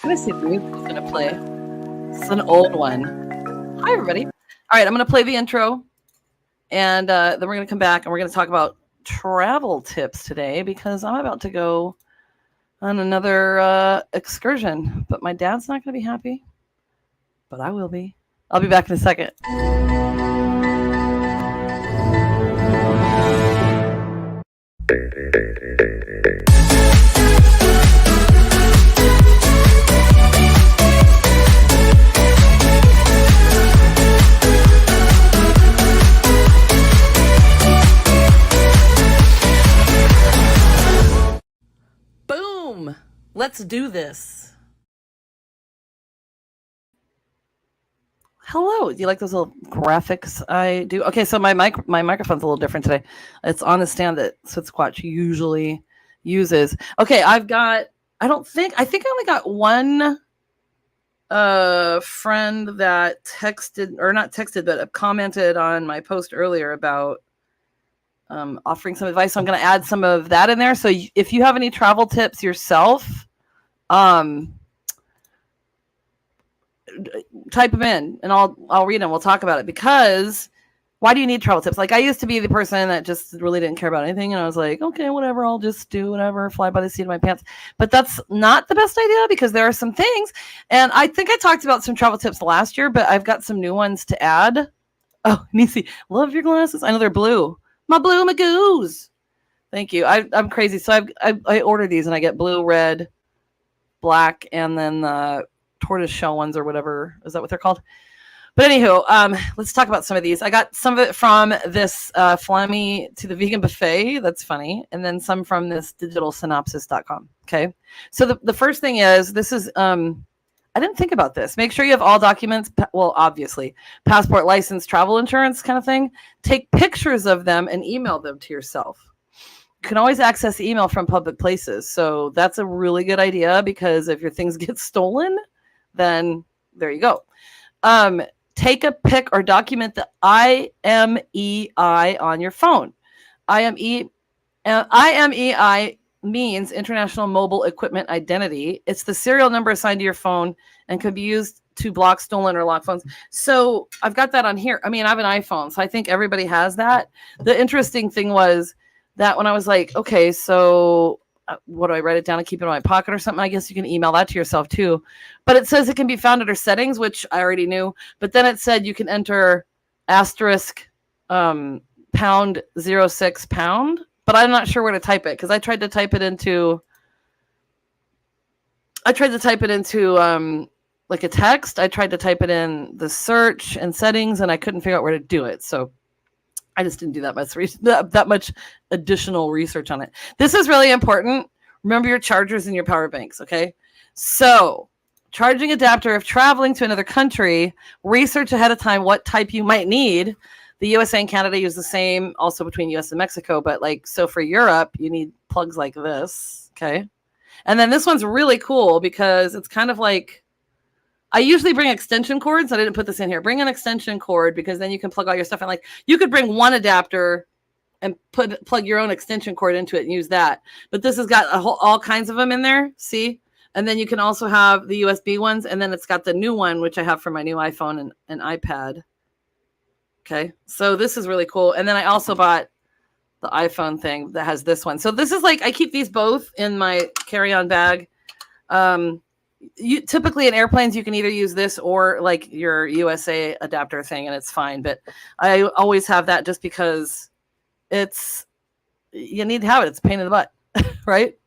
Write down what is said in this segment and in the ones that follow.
gonna see if the music is gonna play. It's an old one. Hi, everybody. All right, I'm gonna play the intro, and then we're gonna come back and we're gonna talk about travel tips today because I'm about to go on another excursion. But my dad's not gonna be happy, but I will be. I'll be back in a second. Boom! Let's do this. Hello. Do you like those little graphics I do? Okay, so my microphone's a little different today. It's on the stand that Squatch usually uses. Okay, I think I only got one friend that texted, or not texted, but commented on my post earlier about offering some advice. So I'm going to add some of that in there. So if you have any travel tips yourself, type them in and I'll read them. We'll talk about it, because why do you need travel tips? Like, I used to be the person that just really didn't care about anything. And I was like, okay, whatever, I'll just do whatever, fly by the seat of my pants. But that's not the best idea, because there are some things. And I think I talked about some travel tips last year, but I've got some new ones to add. Oh, Nisi, love your glasses. I know they're blue. My blue magoos. Thank you. I'm crazy. So I order these and I get blue, red, black, and then the tortoise shell ones, or whatever. Is that what they're called? But anywho, let's talk about some of these. I got some of it from this Fly Me to the Vegan Buffet. That's funny. And then some from this digitalsynopsis.com. Okay. So the first thing is, this is, I didn't think about this. Make sure you have all documents. Well, obviously, passport, license, travel insurance kind of thing. Take pictures of them and email them to yourself. You can always access email from public places. So that's a really good idea, because if your things get stolen, then there you go. Take a pic or document the IMEI on your phone. IMEI means International Mobile Equipment Identity. It's the serial number assigned to your phone and can be used to block stolen or locked phones. So I've got that on here. I mean, I have an iPhone, so I think everybody has that. The interesting thing was that when I was like, okay, so what do I write it down and keep it in my pocket or something? I guess you can email that to yourself too. But it says it can be found under settings, which I already knew. But then it said you can enter asterisk #06#. But I'm not sure where to type it, because I tried to type it into like a text. I tried to type it in the search and settings, and I couldn't figure out where to do it. So I just didn't do that much additional research on it. This is really important. Remember your chargers and your power banks, okay? So, charging adapter, if traveling to another country, research ahead of time what type you might need. The USA and Canada use the same, also between US and Mexico, but so for Europe, you need plugs like this, okay? And then this one's really cool, because it's kind of like, I usually bring extension cords. I didn't put this in here. Bring an extension cord, because then you can plug all your stuff in. You could bring one adapter and plug your own extension cord into it and use that. But this has got all kinds of them in there. See? And then you can also have the USB ones. And then it's got the new one, which I have for my new iPhone and iPad. Okay. So this is really cool. And then I also bought the iPhone thing that has this one. So this is I keep these both in my carry-on bag. You typically in airplanes, you can either use this or your USA adapter thing, and it's fine. But I always have that, just because you need to have it. It's a pain in the butt, right?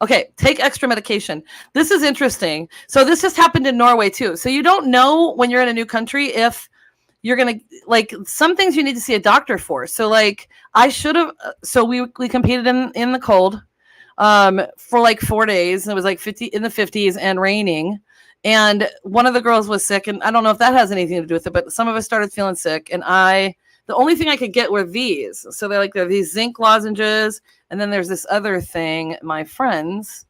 Okay, take extra medication. This is interesting. So this just happened in Norway too. So you don't know when you're in a new country if you're going to, some things you need to see a doctor for. So I should have, so we competed in the cold for 4 days, and it was 50 in the 50s and raining. And one of the girls was sick, and I don't know if that has anything to do with it, but some of us started feeling sick, and the only thing I could get were these. So they're these zinc lozenges, and then there's this other thing my friends,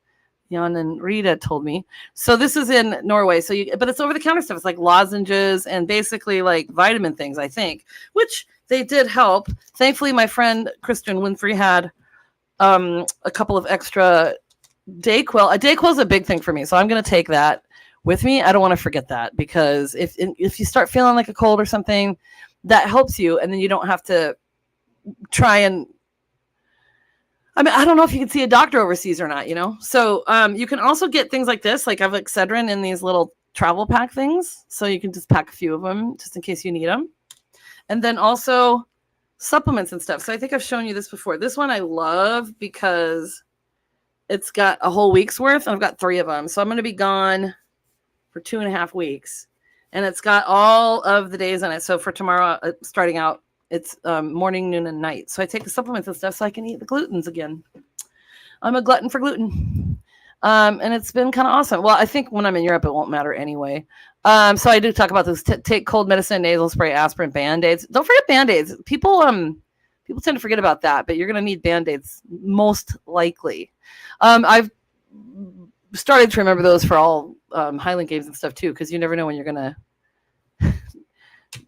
Jan and Rita, told me. So this is in Norway. But it's over the counter stuff. It's like lozenges and basically vitamin things, I think, which they did help. Thankfully, my friend Kristen Winfrey had a couple of extra Dayquil. A Dayquil is a big thing for me, so I'm going to take that. with me. I don't want to forget that, because if you start feeling like a cold or something, that helps you, and then you don't have to try and, I mean, I don't know if you can see a doctor overseas or not, So you can also get things like this. Like I have Excedrin in these little travel pack things. So you can just pack a few of them just in case you need them. And then also supplements and stuff. So I think I've shown you this before. This one I love because it's got a whole week's worth. And I've got 3 of them. So I'm going to be gone for 2.5 weeks. And it's got all of the days on it. So for tomorrow, starting out, it's morning, noon, and night. So I take the supplements and stuff so I can eat the glutens again. I'm a glutton for gluten. And it's been kind of awesome. Well, I think when I'm in Europe, it won't matter anyway. So I do talk about this. Take cold medicine, nasal spray, aspirin, Band-Aids. Don't forget Band-Aids. People tend to forget about that, but you're going to need Band-Aids most likely. I've started to remember those for all Highland games and stuff too, because you never know when you're going to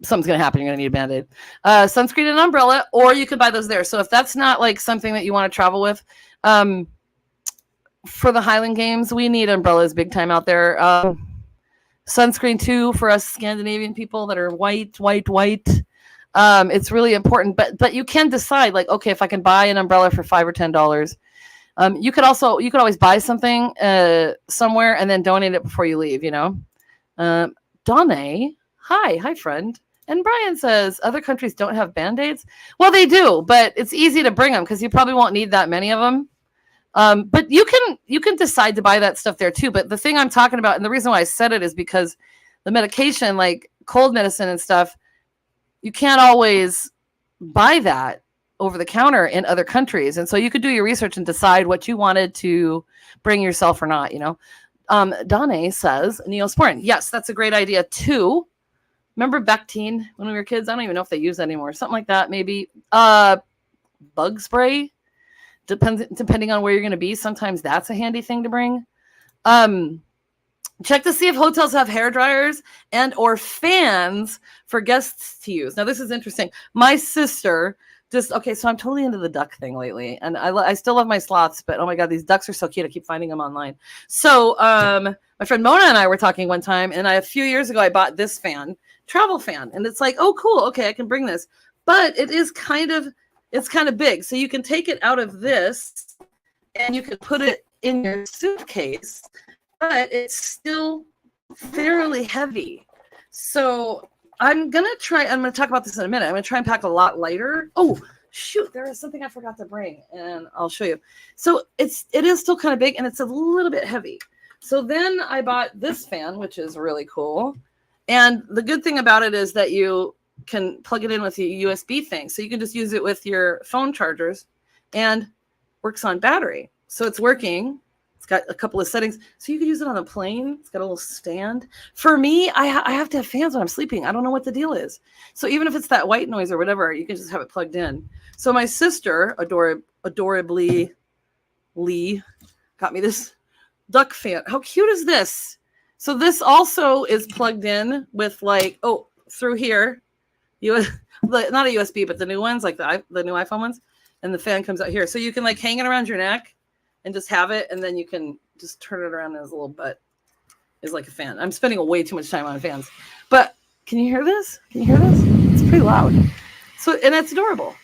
something's going to happen. You're going to need a Band-Aid. Sunscreen and umbrella, or you can buy those there. So if that's not like something that you want to travel with, for the Highland games, we need umbrellas big time out there. Sunscreen too, for us Scandinavian people that are white. It's really important, but you can decide, like, okay, if I can buy an umbrella for $5 or $10, you could always buy something somewhere and then donate it before you leave, Donne, hi friend. And Brian says other countries don't have Band-Aids. Well, they do, but it's easy to bring them because you probably won't need that many of them. But you can decide to buy that stuff there too. But the thing I'm talking about, and the reason why I said it, is because the medication, like cold medicine and stuff, you can't always buy that over the counter in other countries. And so you could do your research and decide what you wanted to bring yourself or not, Donne says Neosporin. Yes, that's a great idea too. Remember Bactine when we were kids? I don't even know if they use that anymore. Something like that, maybe. Bug spray. Depending on where you're going to be, sometimes that's a handy thing to bring. Check to see if hotels have hair dryers and or fans for guests to use. Now, this is interesting. My sister so I'm totally into the duck thing lately, and I still love my sloths, but oh my God, these ducks are so cute. I keep finding them online. So my friend Mona and I were talking one time, and a few years ago, I bought this travel fan, and it's like, oh, cool. Okay, I can bring this, but it's kind of big. So you can take it out of this and you can put it in your suitcase, but it's still fairly heavy. So I'm going to talk about this in a minute. I'm going to try and pack a lot lighter. Oh, shoot. There is something I forgot to bring, and I'll show you. So it is still kind of big, and it's a little bit heavy. So then I bought this fan, which is really cool. And the good thing about it is that you can plug it in with the USB thing. So you can just use it with your phone chargers, and works on battery. So it's working. It's got a couple of settings. So you can use it on a plane. It's got a little stand. For me, I have to have fans when I'm sleeping. I don't know what the deal is. So even if it's that white noise or whatever, you can just have it plugged in. So my sister, adorably Lee, got me this duck fan. How cute is this? So this also is plugged in with through here. Not a USB, but the new ones, like the new iPhone ones, and the fan comes out here. So you can hang it around your neck and just have it, and then you can just turn it around, and his little butt is like a fan. I'm spending way too much time on fans, but can you hear this? It's pretty loud. So, and it's adorable.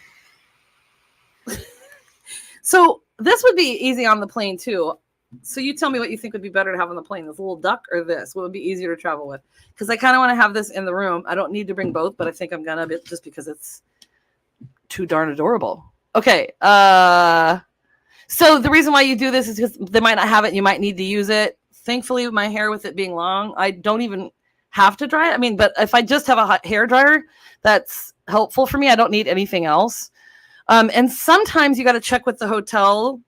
So this would be easy on the plane too. So you tell me what you think would be better to have on the plane, this little duck or this? What would be easier to travel with? Because I kind of want to have this in the room. I don't need to bring both, but I think I'm going to, just because it's too darn adorable. Okay. So the reason why you do this is because they might not have it. You might need to use it. Thankfully, my hair, with it being long, I don't even have to dry it. But if I just have a hot hair dryer, that's helpful for me. I don't need anything else. And sometimes you got to check with the hotel.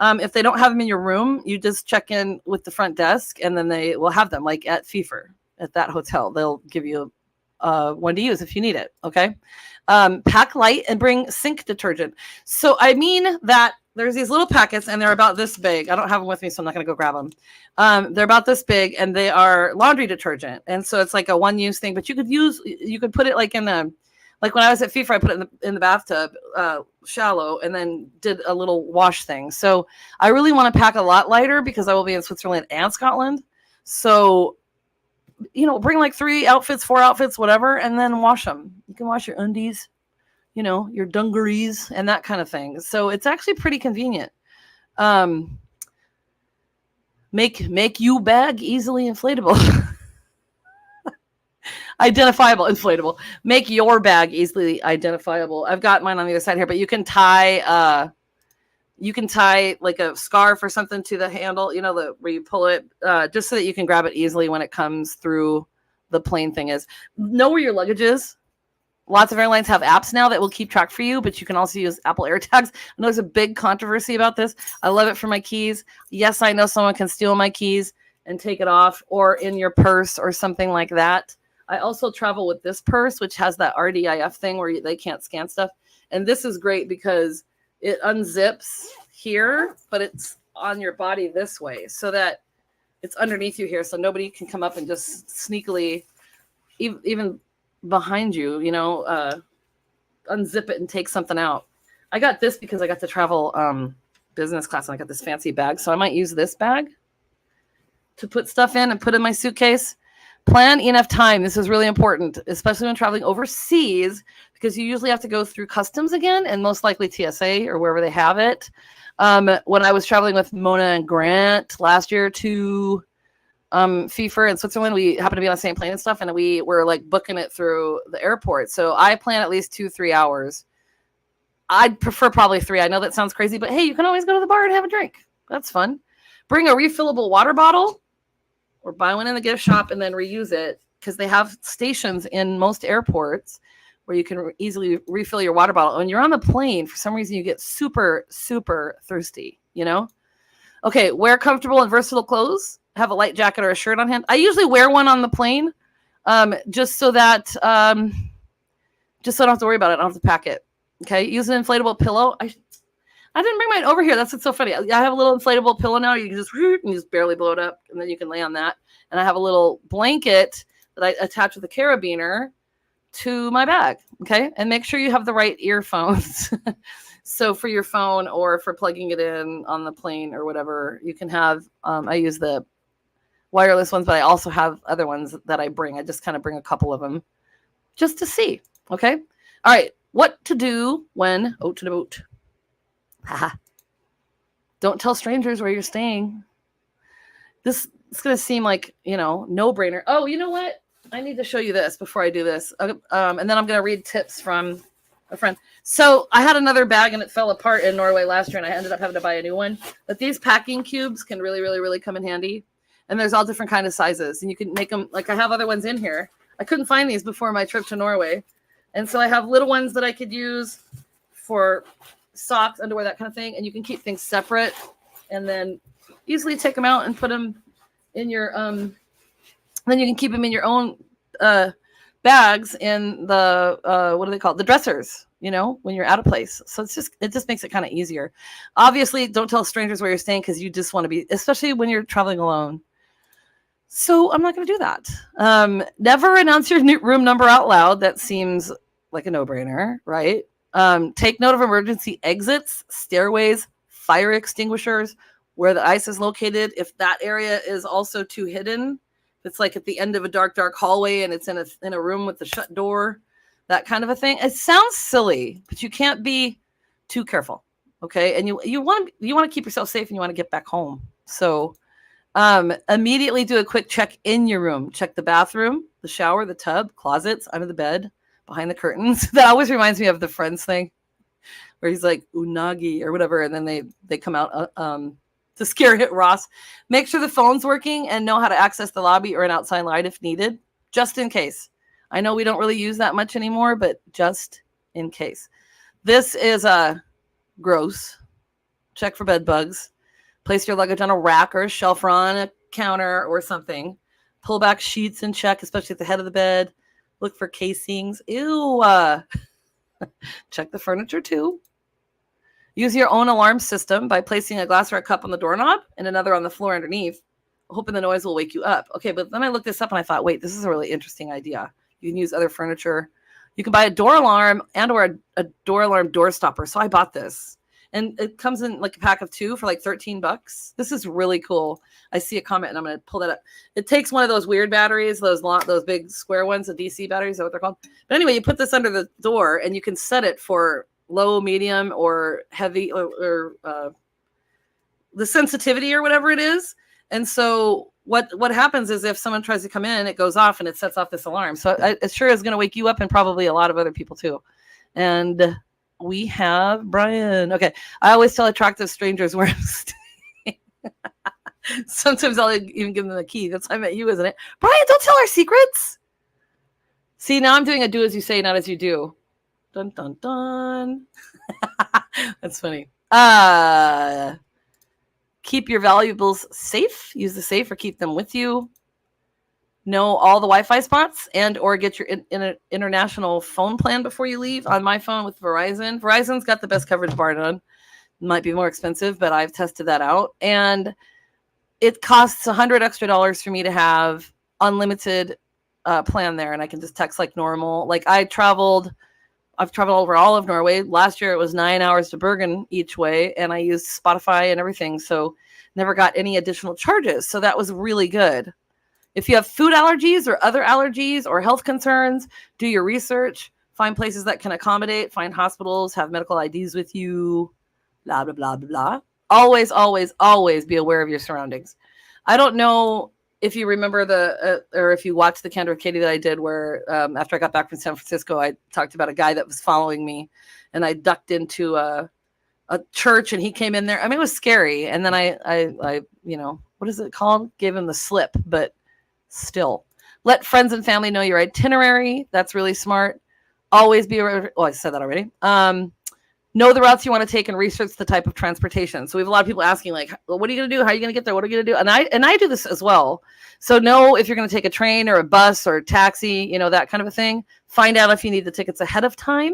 If they don't have them in your room, you just check in with the front desk, and then they will have them, like at FIFA, at that hotel. They'll give you one to use if you need it. Okay. Pack light and bring sink detergent. So I mean that there's these little packets, and they're about this big. I don't have them with me, so I'm not going to go grab them. They're about this big, and they are laundry detergent. And so it's like a one-use thing, but you could put it like when I was at FIFA, I put it in the bathtub, shallow, and then did a little wash thing. So I really want to pack a lot lighter because I will be in Switzerland and Scotland. So bring like 3 outfits, 4 outfits, whatever, and then wash them. You can wash your undies, your dungarees and that kind of thing. So it's actually pretty convenient. Make you bag easily inflatable. Identifiable, inflatable. Make your bag easily identifiable. I've got mine on the other side here, but you can tie like a scarf or something to the handle, where you pull it, just so that you can grab it easily when it comes through the plane thing is. Know where your luggage is. Lots of airlines have apps now that will keep track for you, but you can also use Apple AirTags. I know there's a big controversy about this. I love it for my keys. Yes, I know someone can steal my keys and take it off, or in your purse or something like that. I also travel with this purse, which has that RDIF thing where they can't scan stuff. And this is great because it unzips here, but it's on your body this way so that it's underneath you here. So nobody can come up and just sneakily, even behind you, unzip it and take something out. I got this because I got to travel business class and I got this fancy bag. So I might use this bag to put stuff in and put in my suitcase. Plan enough time. This is really important, especially when traveling overseas, because you usually have to go through customs again and most likely TSA or wherever they have it. When I was traveling with Mona and Grant last year to FIFA in Switzerland, we happened to be on the same plane and stuff, and we were like booking it through the airport. So I plan at least 2-3 hours. I'd prefer probably 3. I know that sounds crazy, but hey, you can always go to the bar and have a drink. That's fun. Bring a refillable water bottle or buy one in the gift shop and then reuse it, because they have stations in most airports where you can easily refill your water bottle. When you're on the plane, for some reason, you get super, super thirsty, Okay, wear comfortable and versatile clothes. Have a light jacket or a shirt on hand. I usually wear one on the plane, just so that I don't have to worry about it. I don't have to pack it. Okay, use an inflatable pillow. I didn't bring mine over here. That's what's so funny. I have a little inflatable pillow now. You can just barely blow it up, and then you can lay on that. And I have a little blanket that I attach with a carabiner to my bag. Okay, and make sure you have the right earphones. So for your phone or for plugging it in on the plane or whatever, you can have. I use the wireless ones, but I also have other ones that I bring. I just kind of bring a couple of them just to see. Okay, all right. What to do when out to the boat? Haha. Don't tell strangers where you're staying. This is going to seem like, no-brainer. Oh, you know what? I need to show you this before I do this. And then I'm going to read tips from a friend. So I had another bag and it fell apart in Norway last year and I ended up having to buy a new one. But these packing cubes can really, really, really come in handy. And there's all different kind of sizes. And you can make them, like I have other ones in here. I couldn't find these before my trip to Norway. And so I have little ones that I could use for socks, underwear, that kind of thing. And you can keep things separate and then easily take them out and put them in your, then you can keep them in your own bags in the, what do they call it? The dressers, when you're out of place. So it just makes it kind of easier. Obviously, don't tell strangers where you're staying because you just want to be, especially when you're traveling alone. So I'm not going to do that. Never announce your room number out loud. That seems like a no-brainer, right? Take note of emergency exits, stairways, fire extinguishers, where the ice is located. If that area is also too hidden, if it's like at the end of a dark, dark hallway and it's in a room with the shut door, that kind of a thing. It sounds silly, but you can't be too careful, okay? And you want to keep yourself safe and you want to get back home. So immediately do a quick check in your room. Check the bathroom, the shower, the tub, closets, under the bed, behind the curtains. That always reminds me of the Friends thing where he's like unagi or whatever, and then they come out to scare hit Ross. Make sure the phone's working and know how to access the lobby or an outside light if needed, just in case. I know we don't really use that much anymore, but just in case. This is gross. Check for bed bugs. Place your luggage on a rack or a shelf or on a counter or something. Pull back sheets and check, especially at the head of the bed. Look for casings. Ew. Check the furniture too. Use your own alarm system by placing a glassware cup on the doorknob and another on the floor underneath, hoping the noise will wake you up. Okay, but then I looked this up and I thought, wait, this is a really interesting idea. You can use other furniture. You can buy a door alarm and or a door alarm door stopper. So I bought this. and it comes in like a pack of 2 for like $13. This is really cool. I see a comment and I'm going to pull that up. It takes one of those weird batteries, those big square ones, the DC batteries, is that what they're called? But anyway, you put this under the door and you can set it for low, medium, or heavy, or the sensitivity or whatever it is. And so what happens is if someone tries to come in, it goes off and it sets off this alarm. So it sure is going to wake you up and probably a lot of other people too. And we have Brian. Okay. I always tell attractive strangers where I'm staying. Sometimes I'll even give them the key. That's how I met you, isn't it? Brian, don't tell our secrets. See, now I'm doing a do as you say, not as you do. Dun, dun, dun. That's funny. Keep your valuables safe. Use the safe or keep them with you. Know all the Wi-Fi spots and or get your international phone plan before you leave. On my phone with Verizon. Verizon's got the best coverage bar none. Might be more expensive, but I've tested that out. And it costs $100 extra for me to have unlimited plan there. And I can just text like normal. Like I've traveled over all of Norway. Last year it was 9 hours to Bergen each way. And I used Spotify and everything. So never got any additional charges. So that was really good. If you have food allergies or other allergies or health concerns, do your research, find places that can accommodate, find hospitals, have medical IDs with you, blah, blah, blah, blah, blah. Always, always, always be aware of your surroundings. I don't know if you remember or if you watched the Candor with Katy that I did where after I got back from San Francisco, I talked about a guy that was following me and I ducked into a church and he came in there. I mean, it was scary. And then I what is it called? Gave him the slip, but still let friends and family know your itinerary. That's really smart. Always be aware. Oh, I said that already. Know the routes you want to take and research the type of transportation. So we have a lot of people asking like, well, what are you going to do? How are you going to get there? What are you going to do? And I do this as well. So know if you're going to take a train or a bus or a taxi, that kind of a thing. Find out if you need the tickets ahead of time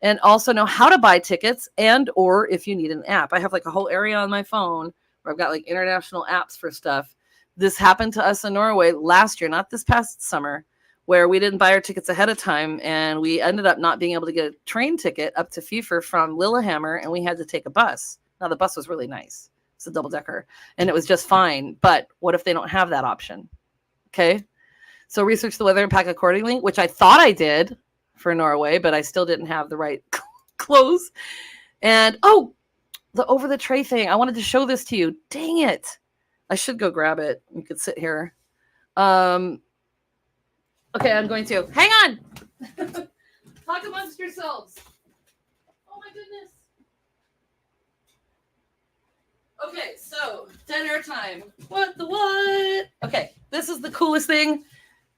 and also know how to buy tickets and, or if you need an app. I have like a whole area on my phone where I've got like international apps for stuff. This happened to us in Norway last year, not this past summer, where we didn't buy our tickets ahead of time. And we ended up not being able to get a train ticket up to Fifer from Lillehammer. And we had to take a bus. Now the bus was really nice. It's a double decker and it was just fine. But what if they don't have that option? Okay. So research the weather and pack accordingly, which I thought I did for Norway, but I still didn't have the right clothes. And the over the tray thing. I wanted to show this to you. Dang it. I should go grab it. You could sit here. Okay, I'm going to. Hang on. Talk amongst yourselves. Oh my goodness. Okay, so dead air time. What the what? Okay, this is the coolest thing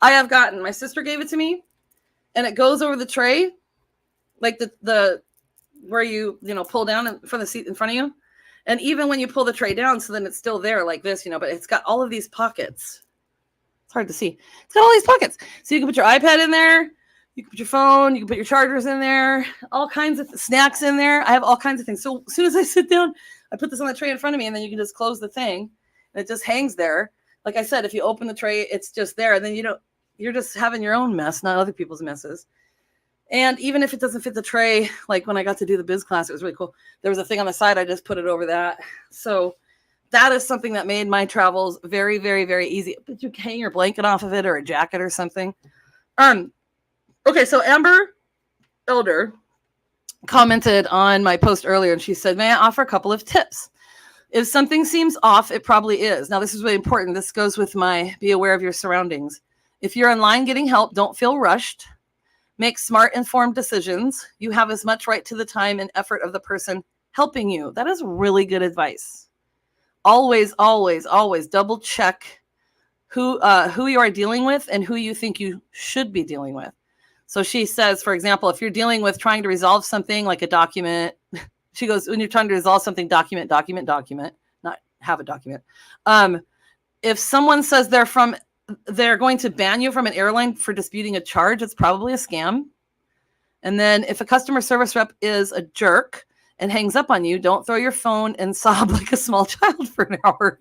I have gotten. My sister gave it to me, and it goes over the tray, like the where you pull down from the seat in front of you. And even when you pull the tray down, so then it's still there like this, but it's got all of these pockets. It's hard to see. It's got all these pockets. So you can put your iPad in there. You can put your phone. You can put your chargers in there. All kinds of snacks in there. I have all kinds of things. So as soon as I sit down, I put this on the tray in front of me, and then you can just close the thing. And it just hangs there. Like I said, if you open the tray, it's just there. And then you're just having your own mess, not other people's messes. And even if it doesn't fit the tray, like when I got to do the biz class, it was really cool. There was a thing on the side. I just put it over that. So that is something that made my travels very, very, very easy. But you can hang your blanket off of it or a jacket or something. Okay, so Amber Elder commented on my post earlier, and she said, may I offer a couple of tips? If something seems off, it probably is. Now, this is really important. This goes with my be aware of your surroundings. If you're online getting help, don't feel rushed. Make smart, informed decisions. You have as much right to the time and effort of the person helping you. That is really good advice. Always, always, always double check who you are dealing with and who you think you should be dealing with. So she says, for example, if you're dealing with trying to resolve something like a document, she goes, when you're trying to resolve something, document, not have a document. If someone says they're going to ban you from an airline for disputing a charge, it's probably a scam. And then if a customer service rep is a jerk and hangs up on you, don't throw your phone and sob like a small child for an hour.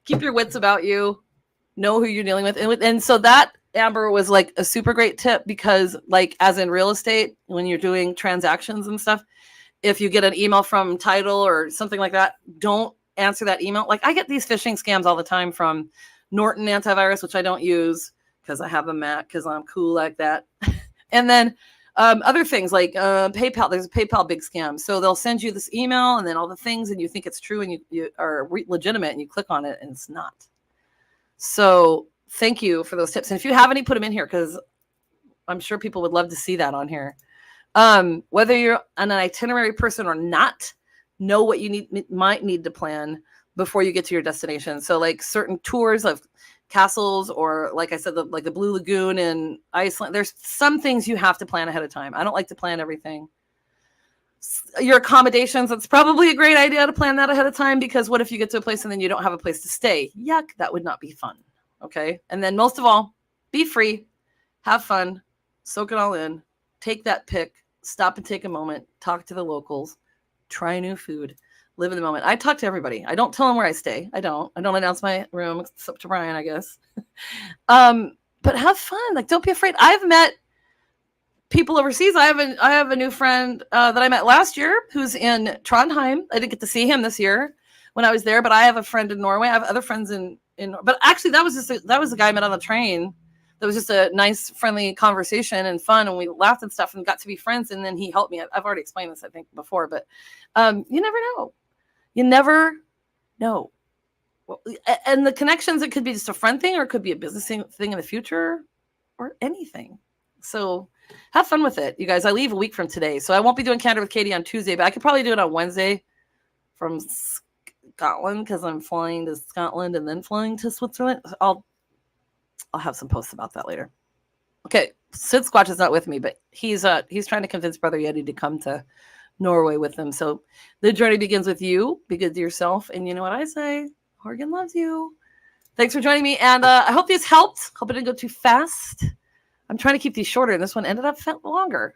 Keep your wits about you. Know who you're dealing with. And so that, Amber, was like a super great tip because, like, as in real estate, when you're doing transactions and stuff, if you get an email from Tidal or something like that, don't answer that email. Like I get these phishing scams all the time from Norton antivirus, which I don't use because I have a Mac because I'm cool like that. And then other things like PayPal. There's a PayPal big scam. So they'll send you this email and then all the things, and you think it's true and you are legitimate, and you click on it and it's not. So thank you for those tips. And if you have any, put them in here because I'm sure people would love to see that on here. Whether you're an itinerary person or not, know what you might need to plan before you get to your destination. So like certain tours of castles, or like I said, like the Blue Lagoon in Iceland, there's some things you have to plan ahead of time. I don't like to plan everything. Your accommodations, it's probably a great idea to plan that ahead of time, because what if you get to a place and then you don't have a place to stay? Yuck, that would not be fun. Okay. And then most of all, be free, have fun, soak it all in, take that pic, stop and take a moment, talk to the locals, try new food, live in the moment. I talk to everybody. I don't tell them where I stay. I don't announce my room except to Brian, I guess. But have fun. Like, don't be afraid. I've met people overseas. I have a new friend that I met last year who's in Trondheim. I didn't get to see him this year when I was there, but I have a friend in Norway. I have other friends but actually that was the guy I met on the train. That was just a nice, friendly conversation and fun, and we laughed and stuff and got to be friends. And then he helped me. I've already explained this, I think, before, but you never know. You never know. And the connections, it could be just a friend thing, or it could be a business thing in the future, or anything. So have fun with it, you guys. I leave a week from today, so I won't be doing Canada with Katy on Tuesday, but I could probably do it on Wednesday from Scotland, because I'm flying to Scotland and then flying to Switzerland. I'll have some posts about that later. Okay, Sid Squatch is not with me, but he's trying to convince Brother Yeti to come to Norway with him. So the journey begins with you. Be good to yourself, and you know what I say. Horgan loves you. Thanks for joining me, and I hope this helped. Hope it didn't go too fast. I'm trying to keep these shorter, and this one ended up longer.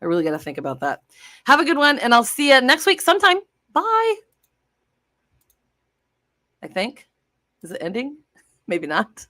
I really got to think about that. Have a good one, and I'll see you next week sometime. Bye. I think. Is it ending? Maybe not.